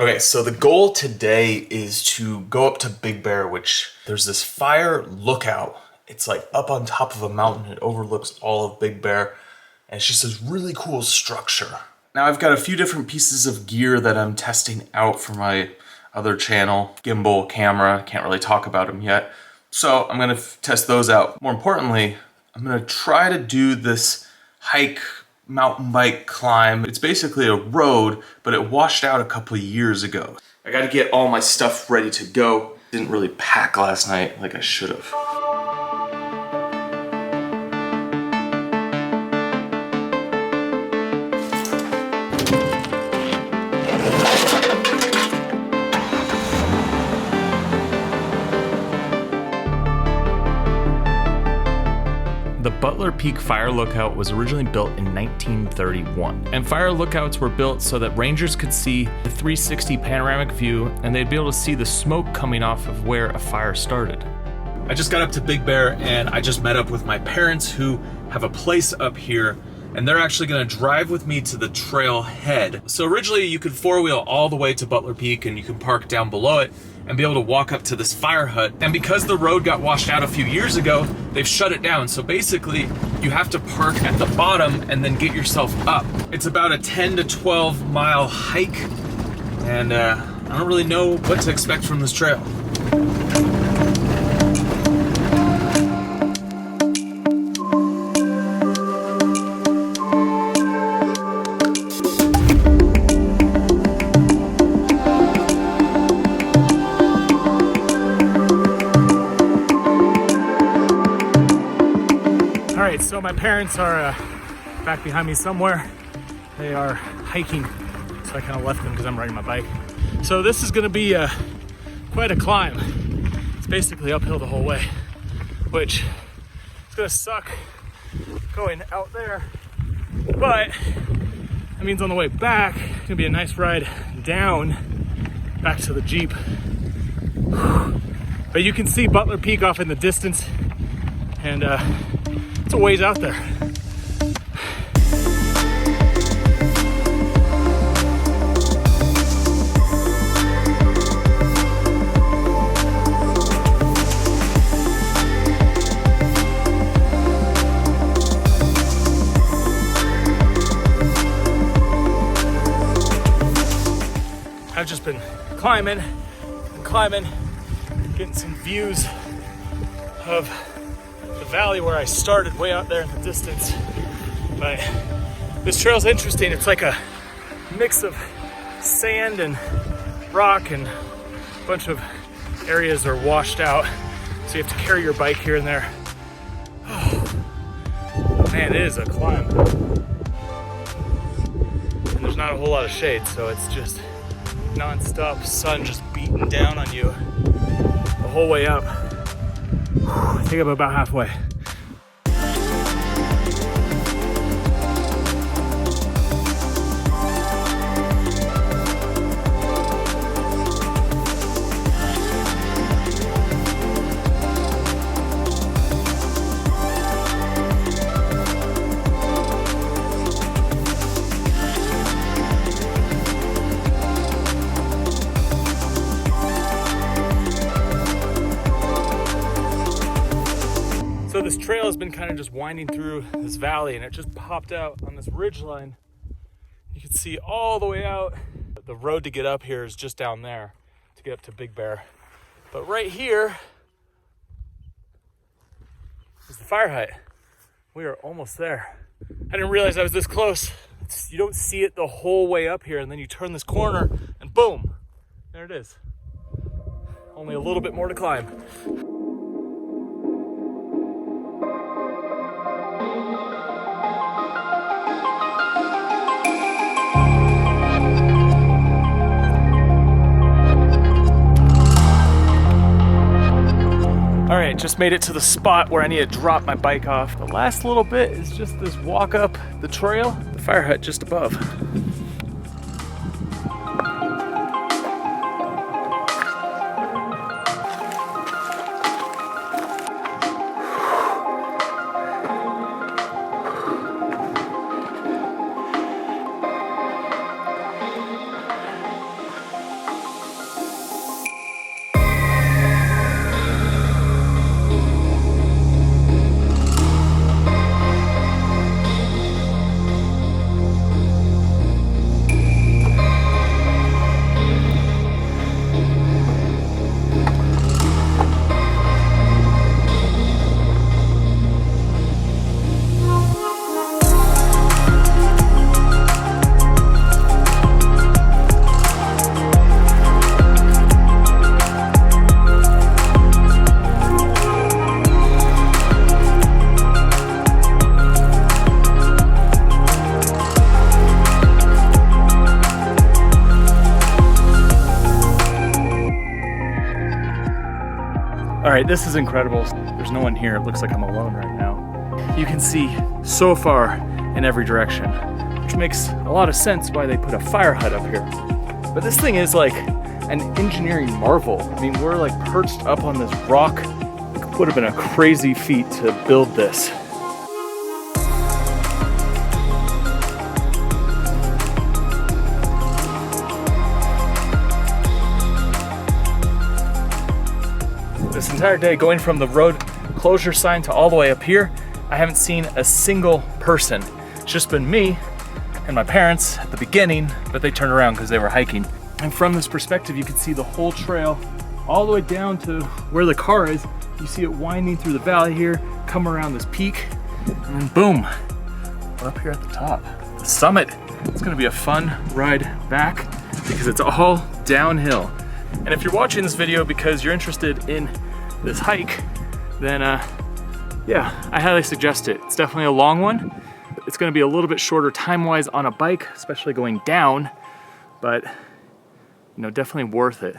Okay, so the goal today is to go up to Big Bear, which there's this fire lookout. It's like up on top of a mountain. It overlooks all of Big Bear. And it's just this really cool structure. Now I've got a few different pieces of gear that I'm testing out for my other channel. Gimbal, camera, can't really talk about them yet. So I'm gonna test those out. More importantly, I'm gonna try to do this hike, mountain bike climb. It's basically a road, but it washed out a couple of years ago. I gotta get all my stuff ready to go. Didn't really pack last night like I should have. The Butler Peak Fire Lookout was originally built in 1931, and fire lookouts were built so that rangers could see the 360 panoramic view and they'd be able to see the smoke coming off of where a fire started. I just got up to Big Bear and I just met up with my parents who have a place up here, and they're actually gonna drive with me to the trailhead. So originally you could four-wheel all the way to Butler Peak and you can park down below it and be able to walk up to this fire hut. And because the road got washed out a few years ago, they've shut it down. So basically, you have to park at the bottom and then get yourself up. It's about a 10 to 12 mile hike, and I don't really know what to expect from this trail. So my parents are back behind me somewhere. They are hiking, so I kind of left them because I'm riding my bike. So this is going to be quite a climb. It's basically uphill the whole way, which is going to suck going out there, but that means on the way back, it's going to be a nice ride down back to the Jeep. But you can see Butler Peak off in the distance, and it's a ways out there. I've just been climbing and climbing, getting some views of the valley where I started, way out there in the distance. But this trail's interesting. It's like a mix of sand and rock, and a bunch of areas are washed out, so you have to carry your bike here and there. Oh, man, it is a climb. And there's not a whole lot of shade, so it's just non-stop sun just beating down on you the whole way up. I think I'm about halfway. So this trail has been kind of just winding through this valley, and it just popped out on this ridge line. You can see all the way out. The road to get up here is just down there to get up to Big Bear. But right here is the fire hut. We are almost there. I didn't realize I was this close. You don't see it the whole way up here, and then you turn this corner and boom, there it is. Only a little bit more to climb. All right, just made it to the spot where I need to drop my bike off. The last little bit is just this walk up the trail, the fire hut just above. right, this is incredible. There's no one here. It looks like I'm alone right now. You can see so far in every direction, which makes a lot of sense why they put a fire hut up here. But this thing is like an engineering marvel. I mean, we're like perched up on this rock. It would have been a crazy feat to build this. This entire day, going from the road closure sign to all the way up here, I haven't seen a single person. It's just been me and my parents at the beginning, but they turned around because they were hiking. And from this perspective, you can see the whole trail all the way down to where the car is. You see it winding through the valley here, come around this peak, and then boom, we're up here at the top. The summit. It's gonna be a fun ride back because it's all downhill. And if you're watching this video because you're interested in this hike, then yeah, I highly suggest it. It's definitely a long one. It's gonna be a little bit shorter time-wise on a bike, especially going down, but you know, definitely worth it.